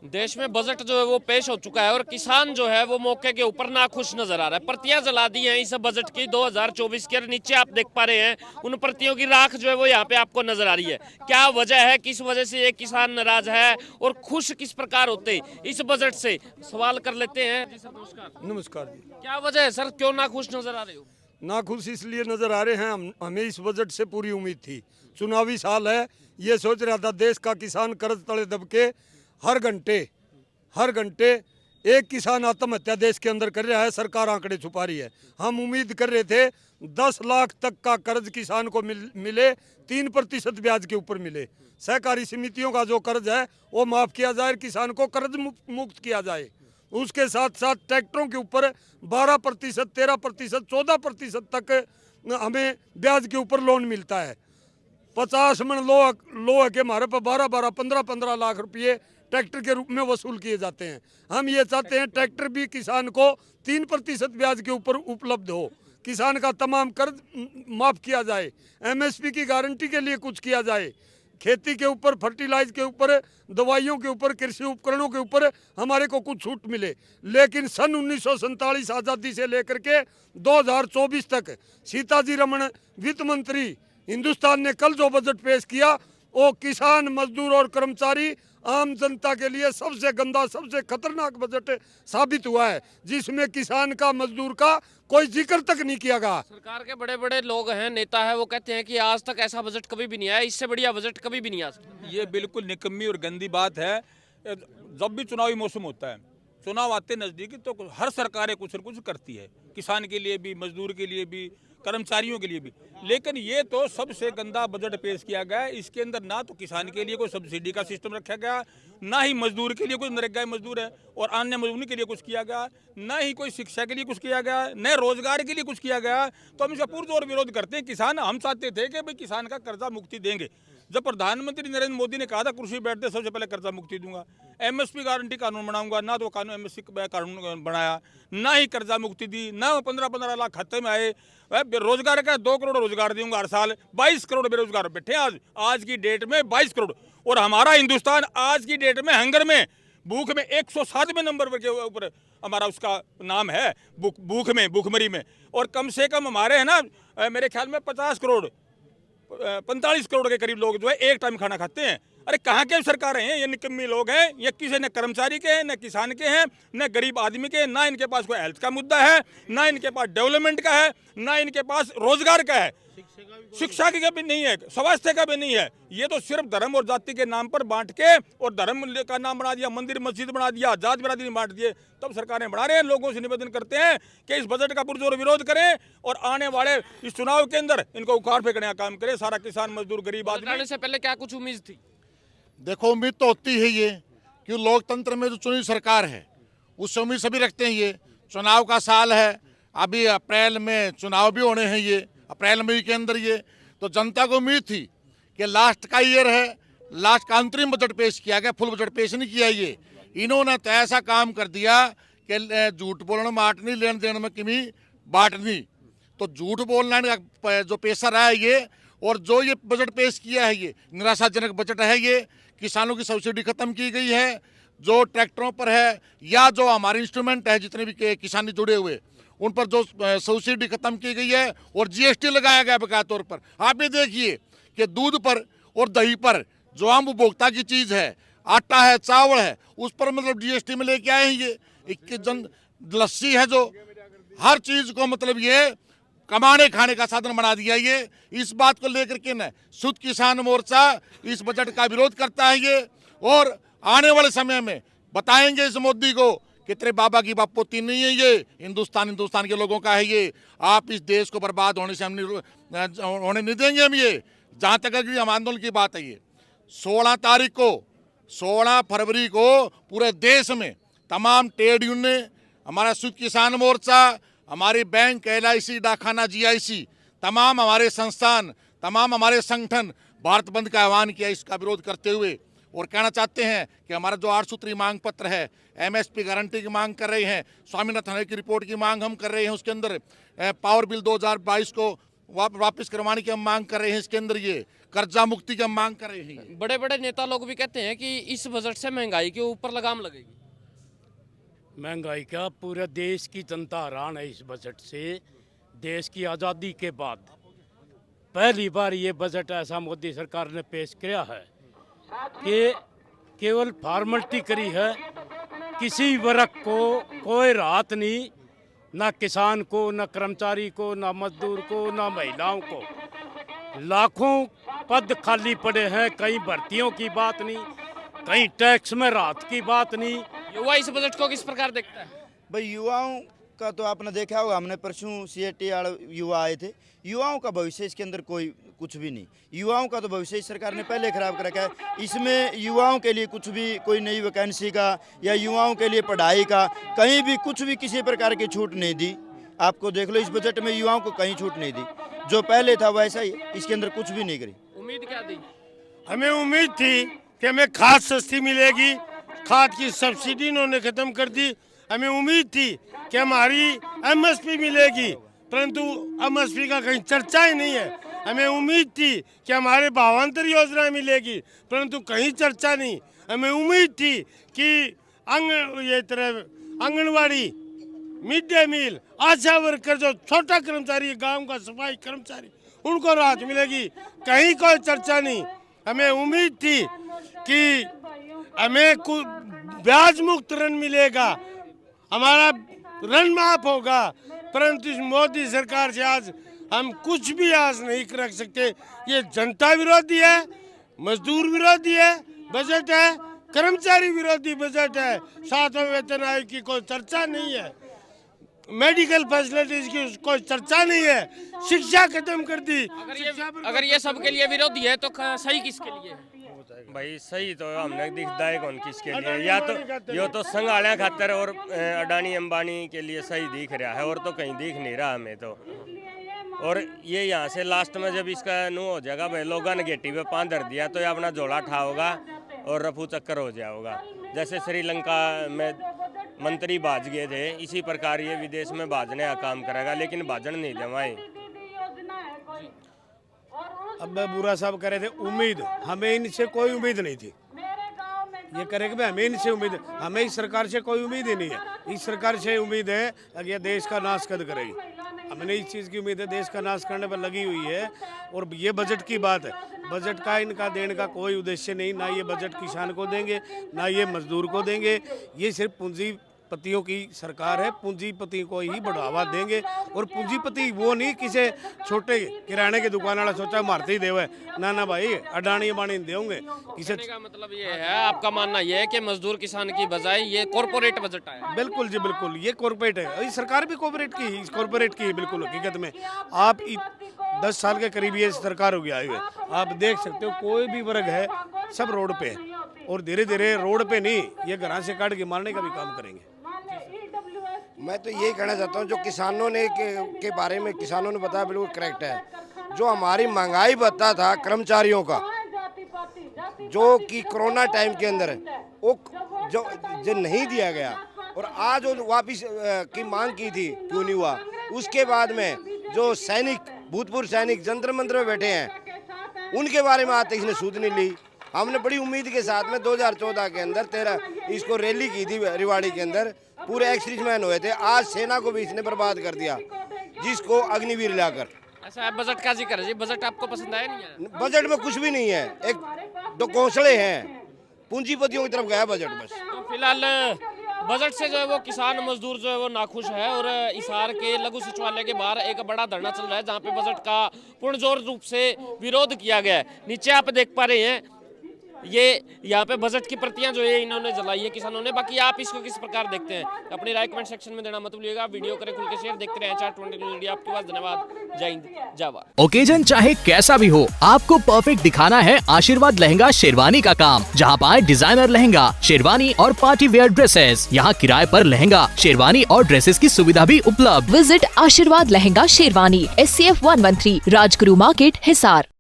देश में बजट जो है वो पेश हो चुका है और किसान जो है वो मौके के ऊपर नाखुश नजर आ रहा है। प्रतियां जला दी हैं इस बजट की 2024 के। नीचे आप देख पा रहे हैं उन प्रतियों की राख जो है वो यहाँ पे आपको नजर आ रही है। क्या वजह है, किस वजह से ये किसान नाराज है और खुश किस प्रकार होते इस बजट से, सवाल कर लेते हैं। जी सर नमस्कार। नमस्कार जी। क्या वजह है सर, क्यों नाखुश नजर आ रहे हो? नाखुश इसलिए नजर आ रहे हैं, हमें इस बजट से पूरी उम्मीद थी। चुनावी साल है, ये सोच रहा था देश का किसान कर्ज तले दब के हर घंटे एक किसान आत्महत्या देश के अंदर कर रहा है। सरकार आंकड़े छुपा रही है। हम उम्मीद कर रहे थे 10 लाख तक का कर्ज किसान को मिले, 3% ब्याज के ऊपर मिले। सहकारी समितियों का जो कर्ज है वो माफ किया जाए, किसान को कर्ज मुक्त किया जाए। उसके साथ साथ ट्रैक्टरों के ऊपर 12%, 13%, 14% तक हमें ब्याज के ऊपर लोन मिलता है। 50 मन लोह के हमारे पर 12-12, 15-15 लाख रुपये ट्रैक्टर के रूप में वसूल किए जाते हैं। हम ये चाहते हैं ट्रैक्टर भी किसान को 3% ब्याज के ऊपर उपलब्ध हो, किसान का तमाम कर्ज माफ किया जाए, एमएसपी की गारंटी के लिए कुछ किया जाए, खेती के ऊपर, फर्टिलाइज के ऊपर, दवाइयों के ऊपर, कृषि उपकरणों के ऊपर हमारे को कुछ छूट मिले। लेकिन सन 1947 आज़ादी से लेकर के 2024 तक सीताजी रमन वित्त मंत्री हिंदुस्तान ने कल जो बजट पेश किया वो किसान, मजदूर और कर्मचारी, आम जनता के लिए सबसे गंदा, सबसे खतरनाक बजट साबित हुआ है, जिसमें किसान का, मजदूर का कोई जिक्र तक नहीं किया गया। सरकार के बड़े बड़े लोग हैं, नेता है, वो कहते हैं कि आज तक ऐसा बजट कभी भी नहीं आया, इससे बढ़िया बजट कभी भी नहीं आ सकता। ये बिल्कुल निकम्मी और गंदी बात है। जब भी चुनावी मौसम होता है, चुनाव आते नज़दीक, तो हर सरकारें कुछ न कुछ करती है, किसान के लिए भी, मजदूर के लिए भी, कर्मचारियों के लिए भी। लेकिन ये तो सबसे गंदा बजट पेश किया गया है। इसके अंदर ना तो किसान के लिए कोई सब्सिडी का सिस्टम रखा गया, ना ही मजदूर के लिए कोई नरेगा मजदूर है और अन्य मजदूरी के लिए कुछ किया गया, ना ही कोई शिक्षा के लिए कुछ किया गया, न रोजगार के लिए कुछ किया गया। तो हम इसका पुरजोर विरोध करते हैं। किसान, हम चाहते थे कि भाई किसान का कर्जा मुक्ति देंगे। जब प्रधानमंत्री नरेंद्र मोदी ने कहा था कुर्सी बैठते सबसे पहले कर्जा मुक्ति दूंगा, एमएसपी गारंटी कानून बनाऊंगा, ना तो कानून एमएसपी कानून बनाया, ना ही कर्जा मुक्ति दी, ना 15-15 लाख खाते में आए। रोजगार का 2 करोड़ रोजगार दूंगा हर साल, 22 करोड़ बेरोजगार बैठे आज की डेट में 22 करोड़। और हमारा हिंदुस्तान आज की डेट में हंगर में, भूख में 107वें नंबर के ऊपर हमारा उसका नाम है, भूखमरी में। और कम से कम हमारे है ना, मेरे ख्याल में 45 करोड़ के करीब लोग जो है एक टाइम खाना खाते हैं। अरे कहाँ के सरकारें हैं? ये निकम्मी लोग हैं। ये किसी न कर्मचारी के हैं, न किसान के हैं, न गरीब आदमी के, ना इनके पास कोई हेल्थ का मुद्दा है, ना इनके पास डेवलपमेंट का है, ना इनके पास रोजगार का है, शिक्षा की भी नहीं है, स्वास्थ्य का भी नहीं है। ये तो सिर्फ धर्म और जाति के नाम पर बांट के, और धर्म का नाम बना दिया, मंदिर मस्जिद बना दिया, जात बिरादरी बांट दिए, तब सरकारें बढ़ा रहे हैं। लोगों से निवेदन करते हैं कि इस बजट का पुरजोर विरोध करें और आने वाले इस चुनाव के अंदर इनको उखाड़ फेंकने का काम करें। सारा किसान, मजदूर, गरीब आदमी। से पहले क्या कुछ उम्मीद थी? देखो, उम्मीद तो होती है ये कि लोकतंत्र में जो चुनी सरकार है उससे उम्मीद सभी रखते हैं। ये चुनाव का साल है, अभी अप्रैल में चुनाव भी होने हैं, ये अप्रैल मई के अंदर। ये तो जनता को उम्मीद थी कि लास्ट का ईयर है, लास्ट का अंतरिम बजट पेश किया गया, फुल बजट पेश नहीं किया। ये इन्होंने तो ऐसा काम कर दिया कि झूठ बोलना माटनी, लेन देन में किमी बांटनी। तो झूठ बोलना का जो पेशा रहा है ये, और जो ये बजट पेश किया है ये निराशाजनक बजट है। ये किसानों की सब्सिडी खत्म की गई है, जो ट्रैक्टरों पर है या जो हमारे इंस्ट्रूमेंट है जितने भी किसानी जुड़े हुए उन पर जो सब्सिडी खत्म की गई है, और जीएसटी लगाया गया बकाया तौर पर। आप ये देखिए कि दूध पर और दही पर जो आम उपभोक्ता की चीज़ है, आटा है, चावल है, उस पर मतलब जीएसटी में लेके आए हैं। ये 21 जन लस्सी है, जो हर चीज़ को मतलब ये कमाने खाने का साधन बना दिया। ये इस बात को लेकर के न शुद्ध किसान मोर्चा इस बजट का विरोध करता है ये, और आने वाले समय में बताएंगे इस मोदी को कि तेरे बाबा की बापोती नहीं है ये, हिंदुस्तान के लोगों का है ये। आप इस देश को बर्बाद होने से हम होने नहीं देंगे हम ये। जहाँ तक अगर हम आंदोलन की बात है, ये 16 फरवरी को पूरे देश में तमाम ट्रेड यूनियन, हमारा शुद्ध किसान मोर्चा, हमारी बैंक, LIC, डाकखाना, GIC, तमाम हमारे संस्थान, तमाम हमारे संगठन भारत बंद का आह्वान किया इसका विरोध करते हुए। और कहना चाहते हैं कि हमारा जो 8 सूत्री मांग पत्र है, MSP गारंटी की मांग कर रहे हैं, स्वामीनाथन आयोग की रिपोर्ट की मांग हम कर रहे हैं, उसके अंदर पावर बिल 2022 को वापस करवाने की हम मांग कर रहे हैं। इसके अंदर ये कर्जा मुक्ति की हम मांग कर रहे हैं। बड़े बड़े नेता लोग भी कहते हैं कि इस बजट से महंगाई के ऊपर लगाम लगेगी। महंगाई का पूरे देश की जनता हैरान है इस बजट से। देश की आज़ादी के बाद पहली बार ये बजट ऐसा मोदी सरकार ने पेश किया है कि केवल फॉर्मेलिटी करी है, किसी वर्ग को कोई राहत नहीं, ना किसान को, ना कर्मचारी को, ना मजदूर को, ना महिलाओं को। लाखों पद खाली पड़े हैं, कहीं भर्तियों की बात नहीं, कहीं टैक्स में राहत की बात नहीं। युवा इस बजट को किस प्रकार देखता है? भाई युवाओं का तो आपने देखा होगा, हमने परसों सीएटी युवा आए थे। युवाओं का भविष्य इसके अंदर कोई कुछ भी नहीं। युवाओं का तो भविष्य इस सरकार ने पहले खराब कर रखा है। इसमें युवाओं के लिए कुछ भी, कोई नई वैकेंसी का या युवाओं के लिए पढ़ाई का कहीं भी कुछ भी किसी प्रकार की छूट नहीं दी। आपको देख लो, इस बजट में युवाओं को कहीं छूट नहीं दी, जो पहले था वैसा ही, इसके अंदर कुछ भी नहीं करी। उम्मीद क्या थी? हमें उम्मीद थी कि हमें खाद सस्ती मिलेगी, खाद की सब्सिडी इन्होंने खत्म कर दी। हमें उम्मीद थी कि हमारी एमएसपी मिलेगी, परंतु एमएसपी का कहीं चर्चा ही नहीं है। हमें उम्मीद थी कि हमारे भावांतर योजना मिलेगी, परंतु कहीं चर्चा नहीं। हमें उम्मीद थी कि आंगनवाड़ी, मिड डे मील, आशा वर्कर, जो छोटा कर्मचारी, गांव का सफाई कर्मचारी, उनको राहत मिलेगी, कहीं कोई चर्चा नहीं। हमें उम्मीद थी कि हमें कुछ ब्याज मुक्त ऋण मिलेगा, हमारा ऋण माफ होगा, परंतु इस मोदी सरकार से आज हम कुछ भी आस नहीं रख सकते। ये जनता विरोधी है, मजदूर विरोधी है बजट है, कर्मचारी विरोधी बजट है। 7वें वेतन आयोग की कोई चर्चा नहीं है, मेडिकल फैसिलिटीज की कोई चर्चा नहीं है, शिक्षा खत्म कर दी। अगर ये सबके लिए विरोधी है तो सही किसके लिए है? भाई सही तो हमने दिखता है कौन किसके लिए, या तो यो तो संगाड़िया खातर और अडानी अंबानी के लिए सही दिख रहा है, और तो कहीं दिख नहीं रहा हमें तो। और ये यहाँ से लास्ट में जब इसका नू हो जाएगा, भाई लोगों ने गेटी पे पाँव धर दिया तो ये अपना झोला ठाओगा और रफू चक्कर हो जाओगा। जैसे श्रीलंका में मंत्री भाज गए थे, इसी प्रकार ये विदेश में भाजने का काम करेगा, लेकिन भाजन नहीं देवाएं। अब बुरा साहब कह रहे थे उम्मीद, हमें इनसे कोई उम्मीद नहीं थी। ये कह रहे कि हमें इनसे उम्मीद, हमें इस सरकार से कोई उम्मीद ही नहीं है। इस सरकार से उम्मीद है कि ये देश का नाश कद करेगी। हमने इस चीज़ की उम्मीद है, देश का नाश करने पर लगी हुई है। और ये बजट की बात है, बजट का इनका देने का कोई उद्देश्य नहीं, ना ये बजट किसान को देंगे, ना ये मजदूर को देंगे। ये सिर्फ पूंजीपतियों की सरकार है, पूंजीपति को ही बढ़ावा देंगे। और पूंजीपति वो नहीं किसी छोटे किराने की दुकान वाला सोचा मारते ही देवे, ना भाई, अडानी अंबानी देंगे किसी का। मतलब ये है, आपका मानना ये है कि मजदूर किसान की बजाय ये कॉर्पोरेट बजट आया? बिल्कुल जी बिल्कुल, ये कॉर्पोरेट है। सरकार भी कॉर्पोरेट की है बिल्कुल। हकीकत में आप 10 साल के करीब ये सरकार हो गया है, आप देख सकते हो कोई भी वर्ग है सब रोड पे है। और धीरे धीरे रोड पे नहीं, ये घर से काट के मारने का भी काम करेंगे। मैं तो यही कहना चाहता हूँ, जो किसानों ने के बारे में किसानों ने बताया बिल्कुल करेक्ट है। जो हमारी महंगाई भत्ता था कर्मचारियों का, जो कि कोरोना टाइम के अंदर वो जो नहीं दिया गया, और आज वो वापिस की मांग की थी, क्यों नहीं हुआ। उसके बाद में जो सैनिक, भूतपूर्व सैनिक जंतर मंतर में बैठे हैं, उनके बारे में आज तक इसने सूद नहीं ली। हमने बड़ी उम्मीद के साथ में 2014 के अंदर 13 इसको रैली की थी रिवाड़ी के अंदर, पूरे एक्सर्विसमैन हुए थे। आज सेना को भी इसने बर्बाद कर दिया, जिसको अग्निवीर लाकर। ऐसा बजट का जिक्र है जी, बजट आपको पसंद आया नहीं है? बजट में कुछ भी नहीं है, एक दो घोंसले हैं, पूंजीपतियों की तरफ गया बजट बस। तो फिलहाल बजट से जो है वो किसान मजदूर जो है वो नाखुश है। और हिसार के लघु सचिवालय के बाहर एक बड़ा धरना चल रहा है, जहाँ पे बजट का पुरजोर रूप से विरोध किया गया है। नीचे आप देख पा रहे हैं, ये यहाँ पे बजट की प्रतियां जो है इन्होंने जलाई है किसानों ने। बाकी आप इसको किस प्रकार देखते हैं, अपनी राय कमेंट सेक्शन में देना मत भूलिएगा। वीडियो करें खुल के शेयर, देखते रहें 420 न्यूज़ इंडिया। आपके पास धन्यवाद, जय हिंद, जय भारत। ओकेजन चाहे कैसा भी हो, आपको परफेक्ट दिखाना है आशीर्वाद लहंगा शेरवानी का काम, जहां पाए डिजाइनर लहंगा, शेरवानी और पार्टी वेयर ड्रेसेस। यहां किराए पर लहंगा, शेरवानी और ड्रेसेस की सुविधा भी उपलब्ध। विजिट आशीर्वाद लहंगा शेरवानी, SCF 113, राजगुरु मार्केट, हिसार।